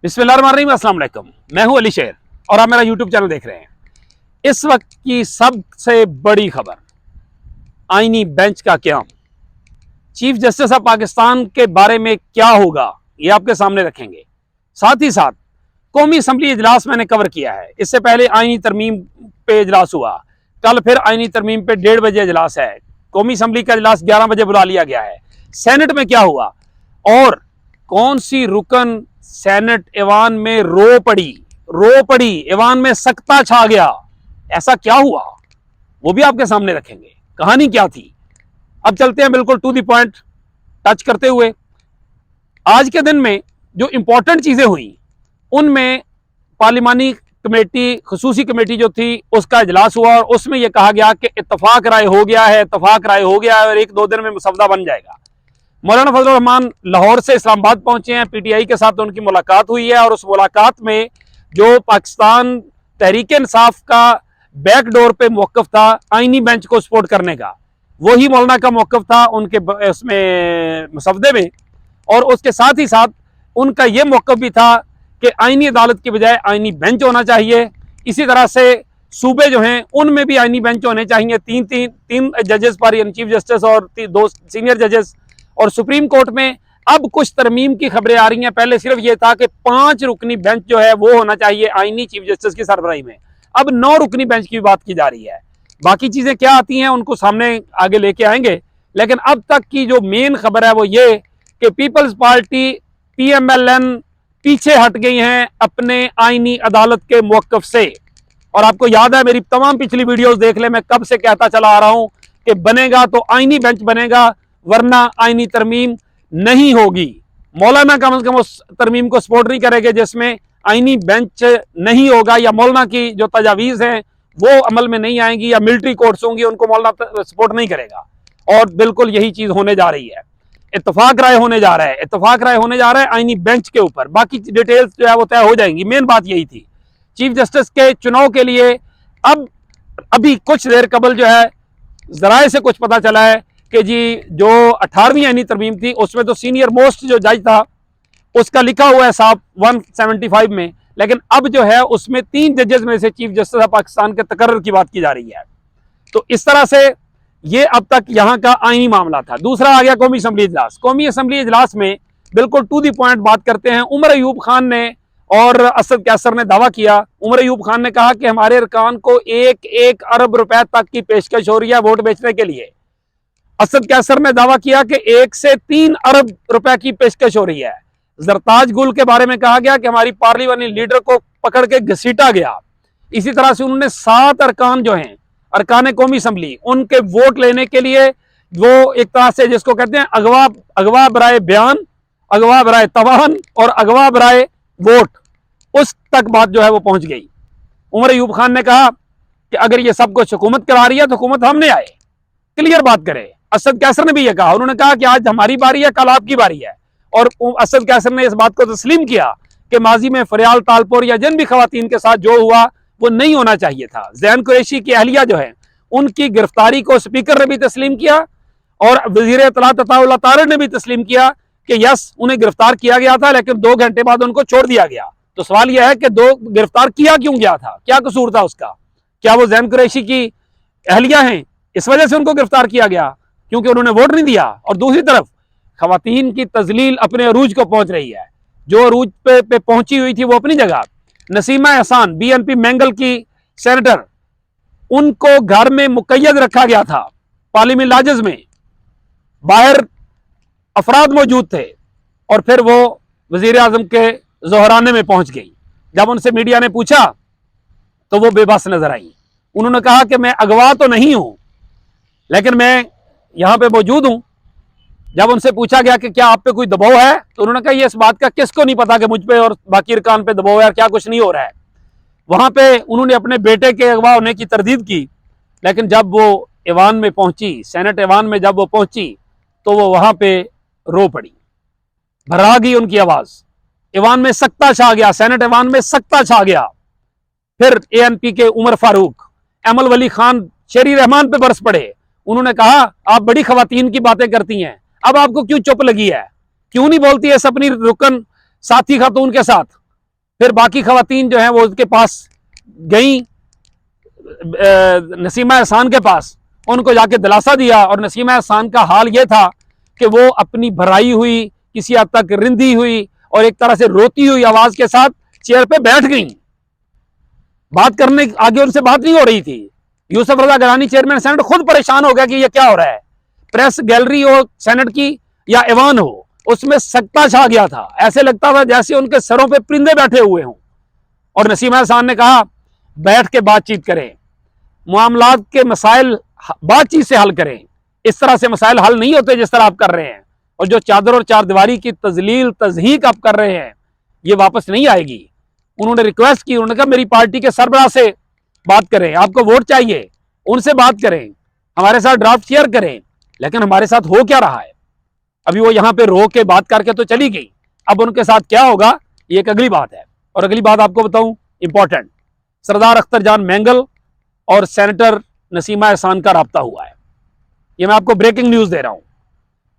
बिस्मिल्लाहिर्रहमानिर्रहीम, अस्सलाम वालेकुम। मैं हूं अली शेर और आप मेरा यूट्यूब चैनल देख रहे हैं। इस वक्त की सबसे बड़ी खबर, आईनी बेंच का क्याम। चीफ जस्टिस ऑफ पाकिस्तान के बारे में क्या होगा ये आपके सामने रखेंगे। साथ ही साथ कौमी असम्बली इजलास मैंने कवर किया है। इससे पहले आईनी तरमीम पे इजलास हुआ, कल फिर आईनी तरमीम पे 1:30 बजे इजलास है। कौमी असम्बली का इजलास 11 बजे बुला लिया गया है। सेनेट में क्या हुआ और कौन सी रुकन सेनेट ईवान में रो पड़ी, ईवान में सकता छा गया, ऐसा क्या हुआ वो भी आपके सामने रखेंगे। कहानी क्या थी, अब चलते हैं बिल्कुल टू द पॉइंट टच करते हुए। आज के दिन में जो इंपॉर्टेंट चीजें हुई उनमें पार्लिमानी कमेटी, खुसूसी कमेटी जो थी उसका इजलास हुआ और उसमें यह कहा गया कि इत्तफाक राय हो गया है, इत्तफाक राय हो गया है और 1-2 दिन में मसवदा बन जाएगा। मौलाना फजलुर रहमान लाहौर से इस्लामाबाद पहुंचे हैं, पीटीआई के साथ उनकी मुलाकात हुई है और उस मुलाकात में जो पाकिस्तान तहरीक इंसाफ का बैकडोर पे मौकफ था आईनी बेंच को सपोर्ट करने का, वही मौलाना का मौकफ था उनके इसमें मसवदे में। और उसके साथ ही साथ उनका यह मौकफ भी था कि आईनी अदालत की बजाय आईनी बेंच होना चाहिए। इसी तरह से सूबे जो हैं उनमें भी आईनी बेंच होने चाहिए, तीन जजेस पर, यानी चीफ जस्टिस और 2 सीनियर जजेस। और सुप्रीम कोर्ट में अब कुछ तरमीम की खबरें आ रही हैं। पहले सिर्फ यह था कि 5 रुकनी बेंच जो है वो होना चाहिए आईनी चीफ जस्टिस की सरबराही में, अब 9 रुकनी बेंच की बात की जा रही है। बाकी चीजें क्या आती हैं उनको सामने आगे लेके आएंगे, लेकिन अब तक की जो मेन खबर है वो ये कि पीपल्स पार्टी PMLN पीछे हट गई हैं अपने आईनी अदालत के मौकफ से। और आपको याद है, मेरी तमाम पिछली वीडियोस देख ले, मैं कब से कहता चला आ रहा हूं कि बनेगा तो आईनी बेंच बनेगा, वरना आईनी तरमीम नहीं होगी। मौलाना कम से कम उस तरमीम को सपोर्ट नहीं करेंगे जिसमें आईनी बेंच नहीं होगा, या मौलाना की जो तजावीज हैं वो अमल में नहीं आएंगी, या मिलिट्री कोर्ट्स होंगी उनको मौलाना सपोर्ट नहीं करेगा। और बिल्कुल यही चीज होने जा रही है। इत्तफाक राय होने जा रहा है, इत्तफाक राय होने जा रहा है आईनी बेंच के ऊपर। बाकी डिटेल्स जो है वो तय हो जाएंगी। मेन बात यही थी, चीफ जस्टिस के चुनाव के लिए अब अभी कुछ देर कबल जो है जराए से कुछ पता चला है कि जी जो 18वीं आईनी तरमीम थी उसमें तो सीनियर मोस्ट जो जज था उसका लिखा हुआ है साहब 175 में, लेकिन अब जो है उसमें 3 जजेस में से चीफ जस्टिस ऑफ पाकिस्तान के तकर्रर की बात की जा रही है। तो इस तरह से ये अब तक यहां का आईनी मामला था। दूसरा आ गया कौमी असम्बली इजलास। कौमी असम्बली इजलास में बिल्कुल टू दी पॉइंट बात करते हैं। उमर अयूब खान ने और असद कैसर ने दावा किया। उमर अयूब खान ने कहा कि हमारे अरकान को 1 अरब रुपए तक की पेशकश हो रही है वोट बेचने के लिए। असद कैसर ने दावा किया कि 1 से 3 अरब रुपए की पेशकश हो रही है। जरताज गुल के बारे में कहा गया कि हमारी पार्लियामानी लीडर को पकड़ के घसीटा गया। इसी तरह से उन्होंने 7 अरकान जो हैं, अरकान कौमी असम्बली, उनके वोट लेने के लिए वो एक तरह से जिसको कहते हैं अगवा बराए बयान, अगवा बराए तवान और अगवा बराए वोट, उस तक बात जो है वो पहुंच गई। उमर अयूब खान ने कहा कि अगर ये सब कुछ हुकूमत करा रही है तो हुकूमत हमने आए, क्लियर बात करे। असद कैसर ने भी ये कहा, उन्होंने कहा कि आज हमारी बारी है, कल आपकी बारी है। और असद कैसर ने इस बात को तस्लीम किया कि माजी में फरियाल तालपुर या जिन भी खवातीन के साथ जो हुआ वो नहीं होना चाहिए था। जैन कुरैशी की अहलिया जो है उनकी गिरफ्तारी को स्पीकर ने भी तस्लीम किया और वजीर इत्तलात अताउल्लाह तारिक ने भी तस्लीम किया कि यस उन्हें गिरफ्तार किया गया था, लेकिन 2 घंटे बाद उनको छोड़ दिया गया। तो सवाल यह है कि गिरफ्तार किया क्यों गया था, क्या कसूर था उसका? क्या वो जैन कुरैशी की अहलिया हैं, इस वजह से उनको गिरफ्तार किया गया क्योंकि उन्होंने वोट नहीं दिया? और दूसरी तरफ खवातीन की तजलील अपने अरूज को पहुंच रही है। जो अरूज पे पहुंची हुई थी वो अपनी जगह, नसीमा एहसान BNP मैंगल की सेनेटर, उनको घर में मुकय्यद रखा गया था। पार्लियामेंट लॉजेस में बाहर अफराद मौजूद थे और फिर वो वजीर आजम के जोहराने में पहुंच गई। जब उनसे मीडिया ने पूछा तो वो बेबस नजर आई। उन्होंने कहा कि मैं अगवा तो नहीं हूं लेकिन मैं यहां पे मौजूद हूं। जब उनसे पूछा गया कि क्या आप पे कोई दबाव है तो उन्होंने कहा ये इस बात का किसको नहीं पता कि मुझ पे और बाकी अरकान पे दबाव है और क्या कुछ नहीं हो रहा है। वहां पे उन्होंने अपने बेटे के अगवा होने की तरदीद की, लेकिन जब वो ईवान में पहुंची, सेनेट ईवान में जब वो पहुंची तो वो वहां पे रो पड़ी, भरा गई उनकी आवाज। ईवान में सकता छा गया, सेनेट ईवान में सकता छा गया। फिर ANP के उमर फारूक, अमल वली खान शेरी रहमान पे बरस पड़े। उन्होंने कहा आप बड़ी खवातीन की बातें करती हैं, अब आपको क्यों चुप लगी है, क्यों नहीं बोलती है अपनी रुकन साथी खातून के साथ? फिर बाकी खवातीन जो हैं वो उसके पास गई नसीमा एहसान के पास, उनको जाके दिलासा दिया। और नसीमा एहसान का हाल ये था कि वो अपनी भराई हुई, किसी हद तक रिंधी हुई और एक तरह से रोती हुई आवाज के साथ चेयर पे बैठ गई। बात करने आगे उनसे बात नहीं हो रही थी। यूसुफ रजा गिलानी चेयरमैन सेनेट खुद परेशान हो गया कि ये क्या हो रहा है। प्रेस गैलरी हो सेनेट की या ऐवान हो, उसमें सख्ता छा गया था। ऐसे लगता था जैसे उनके सरों पे परिंदे बैठे हुए हों। और नसीमा एहसान ने कहा बैठ के बातचीत करें, मामलात के मसाइल बातचीत से हल करें। इस तरह से मसाइल हल नहीं होते जिस तरह आप कर रहे हैं। और जो चादर और चारदीवारी की तजलील तजहीक आप कर रहे हैं, ये वापस नहीं आएगी। उन्होंने रिक्वेस्ट की, उन्होंने कहा मेरी पार्टी के सरबराह से बात करें, आपको वोट चाहिए, उनसे बात करें, हमारे साथ ड्राफ्ट शेयर करें। लेकिन हमारे साथ हो क्या रहा है? अभी वो यहां पे रो के बात करके तो चली गई, अब उनके साथ क्या होगा ये एक अगली बात है। और अगली बात आपको बताऊं इंपॉर्टेंट, सरदार अख्तर जान मैंगल और सेनेटर नसीमा एहसान का राब्ता हुआ है। ये मैं आपको ब्रेकिंग न्यूज दे रहा हूं।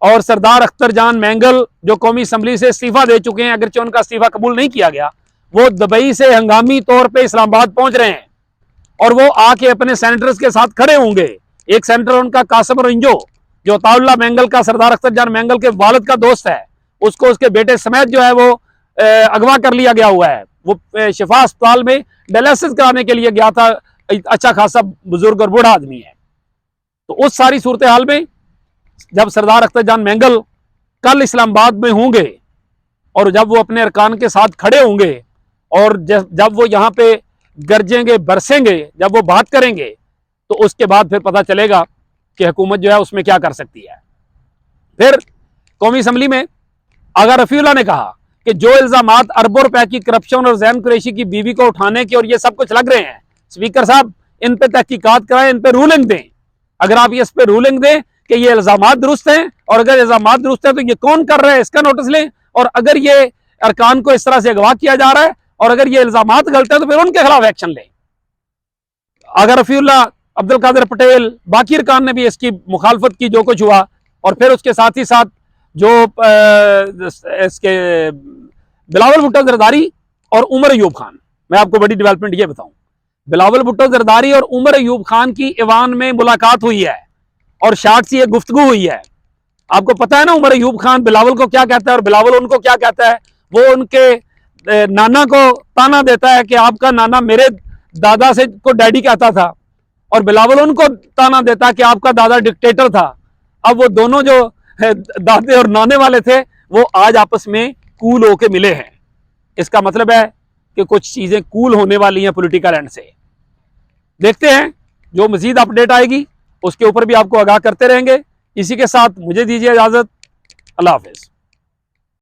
और सरदार अख्तर जान मैंगल जो कौमी असम्बली से इस्तीफा दे चुके हैं, अगरचे उनका इस्तीफा कबूल नहीं किया गया, वो दुबई से हंगामी तौर पे इस्लामाबाद पहुंच रहे हैं और वो आके अपने सेनेटर्स के साथ खड़े होंगे। एक सेनेटर उनका कासिम रिंजो, जो अताउल्लाह मैंगल का सरदार अख्तर जान मैंगल के वालिद का दोस्त है, उसको उसके बेटे समेत जो है वो अगवा कर लिया गया हुआ है। वो शिफा अस्पताल में डायलिसिस कराने के लिए गया था। अच्छा खासा बुजुर्ग और बूढ़ा आदमी है। तो उस सारी सूरत हाल में जब सरदार अख्तर जान मैंगल कल इस्लामाबाद में होंगे और जब वो अपने अरकान के साथ खड़े होंगे और जब वो यहाँ पे गरजेंगे बरसेंगे, जब वो बात करेंगे, तो उसके बाद फिर पता चलेगा कि हुकूमत जो है उसमें क्या कर सकती है। फिर कौमी असम्बली में आगा रफीउल्लाह ने कहा कि जो इल्जामात अरबों रुपए की करप्शन और जैन कुरैशी की बीवी को उठाने के और ये सब कुछ लग रहे हैं, स्पीकर साहब इन पे तहकीकात कराएं, इन पे रूलिंग दें। अगर आप इस पे रूलिंग दें कि ये इल्जामात दुरुस्त हैं, और अगर इल्जामात दुरुस्त है तो ये कौन कर रहा है इसका नोटिस लें। और अगर ये अरकान को इस तरह से अगवा किया जा रहा है और अगर ये इल्जामात गलत है तो फिर उनके खिलाफ एक्शन लें। अगर रफीउल्लाह, अब्दुल कादिर पटेल, बाकी अरकान ने भी इसकी मुखालफत की जो कुछ हुआ। और फिर उसके साथ ही साथ जो इसके बिलावल भुट्टो जरदारी और उमर अयूब खान, मैं आपको बड़ी डेवलपमेंट ये बताऊं, बिलावल भुट्टो जरदारी और उमर अयूब खान की ईवान में मुलाकात हुई है और शार्ट सी एक गुफ्तगू हुई है। आपको पता है ना उमर अयूब खान बिलावल को क्या कहता है और बिलावल उनको क्या कहता है। वो उनके नाना को ताना देता है कि आपका नाना मेरे दादा से को डैडी कहता था, और बिलावल उनको ताना देता है कि आपका दादा डिक्टेटर था। अब वो दोनों जो दादे और नाने वाले थे वो आज आपस में कूल होके मिले हैं। इसका मतलब है कि कुछ चीजें कूल होने वाली हैं पॉलिटिकल एंड से। देखते हैं जो मजीद अपडेट आएगी उसके ऊपर भी आपको आगाह करते रहेंगे। इसी के साथ मुझे दीजिए इजाजत। अल्लाह हाफिज।